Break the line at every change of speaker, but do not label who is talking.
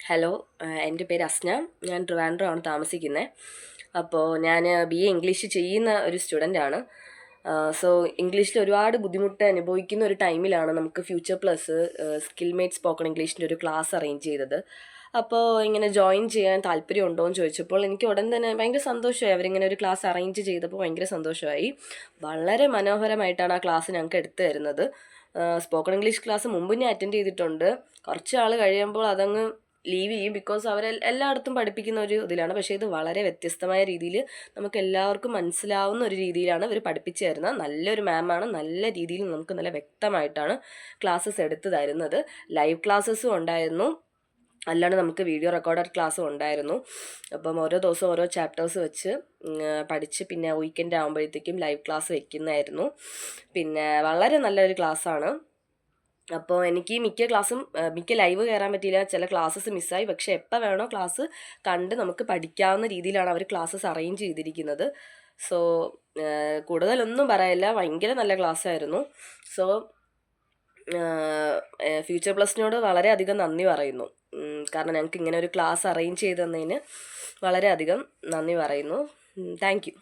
Hello, എൻ്റെ പേര് അസ്ന. ഞാൻ ട്രിവാൻഡ്രമാണ് താമസിക്കുന്നത്. അപ്പോൾ ഞാൻ BA ഇംഗ്ലീഷ് ചെയ്യുന്ന ഒരു സ്റ്റുഡൻ്റാണ്. സോ ഇംഗ്ലീഷിൽ ഒരുപാട് ബുദ്ധിമുട്ട് അനുഭവിക്കുന്ന ഒരു ടൈമിലാണ് നമുക്ക് future plus skill mate spoken ഇംഗ്ലീഷിൻ്റെ ഒരു ക്ലാസ് അറേഞ്ച് ചെയ്തത്. അപ്പോൾ ഇങ്ങനെ ജോയിൻ ചെയ്യാൻ താല്പര്യമുണ്ടോ എന്ന് ചോദിച്ചപ്പോൾ എനിക്ക് ഉടൻ തന്നെ ഭയങ്കര സന്തോഷമായി. അവരിങ്ങനെ ഒരു ക്ലാസ് അറേഞ്ച് ചെയ്തപ്പോൾ ഭയങ്കര സന്തോഷമായി. വളരെ മനോഹരമായിട്ടാണ് ആ ക്ലാസ് ഞങ്ങൾക്ക് എടുത്തു തരുന്നത്. സ്പോക്കൺ ഇംഗ്ലീഷ് ക്ലാസ് മുമ്പ് ഞാൻ അറ്റൻഡ് ചെയ്തിട്ടുണ്ട്. കുറച്ച് ആൾ കഴിയുമ്പോൾ അതങ്ങ് ലീവ് ചെയ്യും, ബിക്കോസ് അവർ എല്ലായിടത്തും പഠിപ്പിക്കുന്ന ഒരു ഇതിലാണ്. പക്ഷേ ഇത് വളരെ വ്യത്യസ്തമായ രീതിയിൽ നമുക്ക് എല്ലാവർക്കും മനസ്സിലാവുന്ന ഒരു രീതിയിലാണ് ഇവർ പഠിപ്പിച്ചു തരുന്നത്. നല്ലൊരു മാമാണ്. നല്ല രീതിയിൽ നമുക്ക് നല്ല വ്യക്തമായിട്ടാണ് ക്ലാസ്സസ് എടുത്തു തരുന്നത്. ലൈവ് ക്ലാസ്സസും ഉണ്ടായിരുന്നു, അല്ലാണ്ട് നമുക്ക് വീഡിയോ റെക്കോർഡഡ് ക്ലാസ്സും ഉണ്ടായിരുന്നു. അപ്പം ഓരോ ദിവസവും ഓരോ ചാപ്റ്റേഴ്സ് വെച്ച് പഠിച്ച് പിന്നെ വീക്കെൻഡ് ആകുമ്പോഴത്തേക്കും ലൈവ് ക്ലാസ് വെക്കുന്നതായിരുന്നു. പിന്നെ വളരെ നല്ലൊരു ക്ലാസ്സാണ്. അപ്പോൾ എനിക്ക് മിക്ക ലൈവ് കയറാൻ പറ്റിയില്ല, ചില ക്ലാസ്സസ് മിസ്സായി. പക്ഷെ എപ്പോൾ വേണോ ക്ലാസ് കണ്ട് നമുക്ക് പഠിക്കാവുന്ന രീതിയിലാണ് അവർ ക്ലാസ്സസ് അറേഞ്ച് ചെയ്തിരിക്കുന്നത്. സോ കൂടുതലൊന്നും പറയില്ല, ഭയങ്കര നല്ല ക്ലാസ്സായിരുന്നു. സോ ഫ്യൂച്ചർ പ്ലസിനോട് വളരെയധികം നന്ദി പറയുന്നു. കാരണം ഞങ്ങൾക്ക് ഇങ്ങനെ ഒരു ക്ലാസ് അറേഞ്ച് ചെയ്ത് തന്നതിന് വളരെയധികം നന്ദി പറയുന്നു. Thank you.